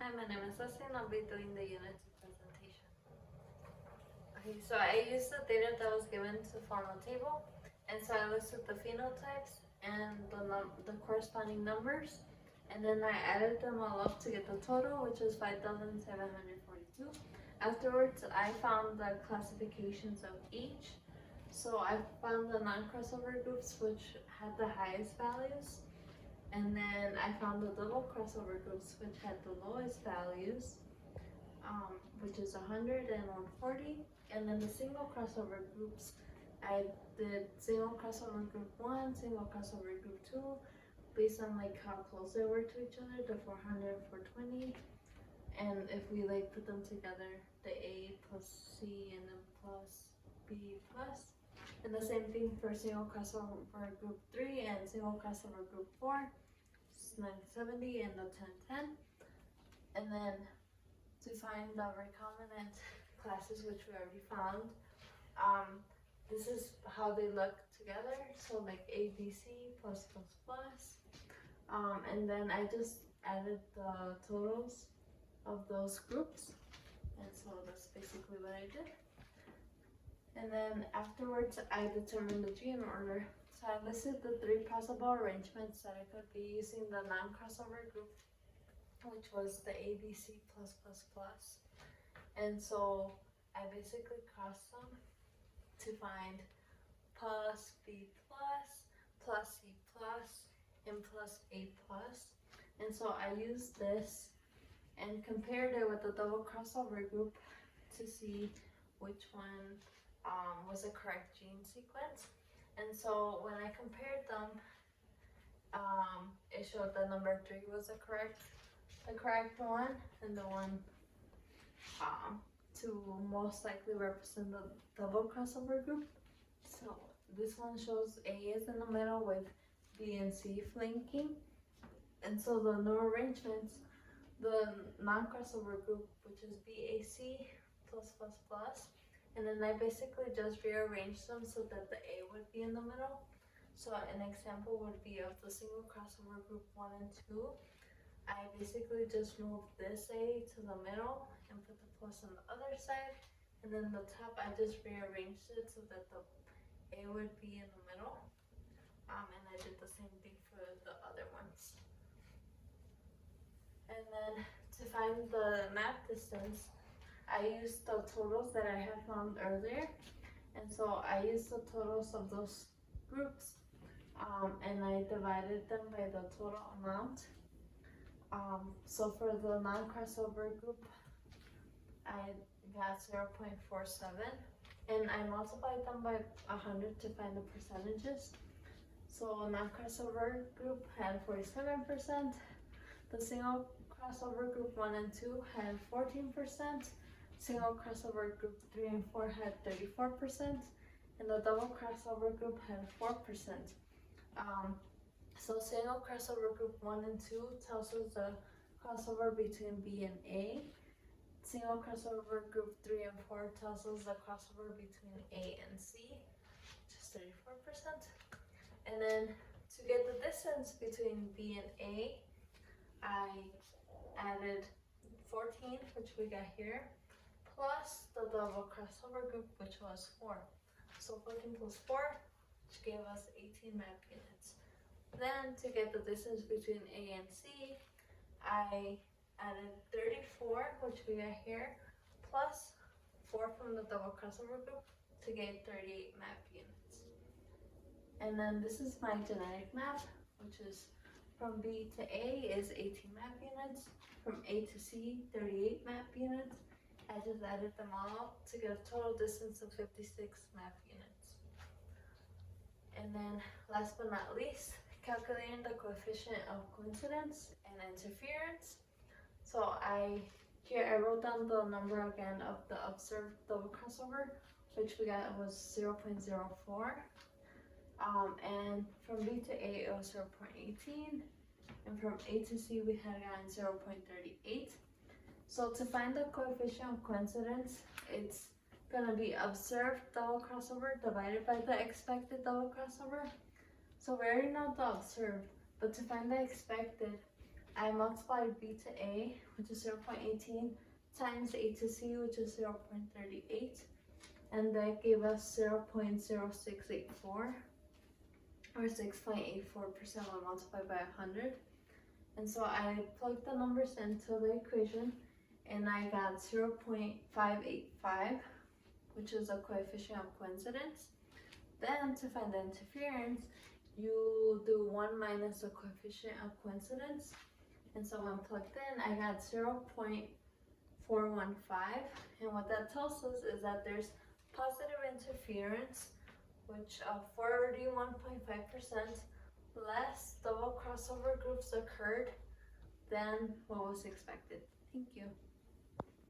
Hi, my name is Leslie and I'll be doing the Unit 2 presentation. Okay, so I used the data that was given to form a table, and so I listed the phenotypes and the corresponding numbers, and then I added them all up to get the total, which is 5,742. Afterwards, I found the classifications of each. So I found the non-crossover groups, which had the highest values. And then I found the double crossover groups, which had the lowest values, which is 100 and 140. And then the single crossover groups, I did single crossover group 1, single crossover group 2, based on like how close they were to each other, the 400 and 420. And if we like put them together, the A plus C and then plus B plus. And the same thing for single crossover group 3 and single crossover group 4. 970 and the 1010. And then to find the recombinant classes, which we already found, this is how they look together. So like A, B, C plus plus plus. And then I just added the totals of those groups. And so that's basically what I did. And then afterwards, I determined the gene order. So I listed the 3 possible arrangements that I could be using the non-crossover group, which was the ABC plus plus plus. And so I basically crossed them to find plus B plus C plus, and plus A plus. And so I used this and compared it with the double crossover group to see which one was a correct gene sequence. And so when I compared them, it showed that number 3 was the correct one, and the one to most likely represent the double crossover group. So this one shows A is in the middle with B and C flanking. And so the new arrangements, the non-crossover group, which is BAC plus plus plus, and then I basically just rearranged them so that the A would be in the middle. So an example would be of the single crossover group 1 and 2. I basically just moved this A to the middle and put the plus on the other side. And then the top, I just rearranged it so that the A would be in the middle. And I did the same thing for the other ones. And then to find the map distance, I used the totals that I had found earlier, and so I used the totals of those groups, and I divided them by the total amount. So for the non-crossover group, I got 0.47, and I multiplied them by 100 to find the percentages. So non-crossover group had 47%, the single crossover group 1 and 2 had 14%, single crossover group 3 and 4 had 34%, and the double crossover group had 4%. So single crossover group 1 and 2 tells us the crossover between B and A. Single crossover group 3 and 4 tells us the crossover between A and C, which is 34%. And then to get the distance between B and A, I added 14, which we got here, plus the double crossover group, which was 4. So 14 plus 4, which gave us 18 map units. Then to get the distance between A and C, I added 34, which we got here, plus 4 from the double crossover group to get 38 map units. And then this is my genetic map, which is from B to A is 18 map units, from A to C, 38 map units. I just added them all up to get a total distance of 56 map units. And then last but not least, calculating the coefficient of coincidence and interference. So here I wrote down the number again of the observed double crossover, which we got was 0.04. And from B to A it was 0.18, and from A to C we had gotten 0.38. So to find the coefficient of coincidence, it's gonna be observed double crossover divided by the expected double crossover. So we already know the observed, but to find the expected, I multiplied B to A, which is 0.18, times A to C, which is 0.38, and that gave us 0.0684, or 6.84% when multiplied by 100. And so I plugged the numbers into the equation, and I got 0.585, which is a coefficient of coincidence. Then to find the interference, you do 1 minus the coefficient of coincidence. And so when plugged in, I got 0.415. And what that tells us is that there's positive interference, which 41.5% less double crossover groups occurred than what was expected. Thank you.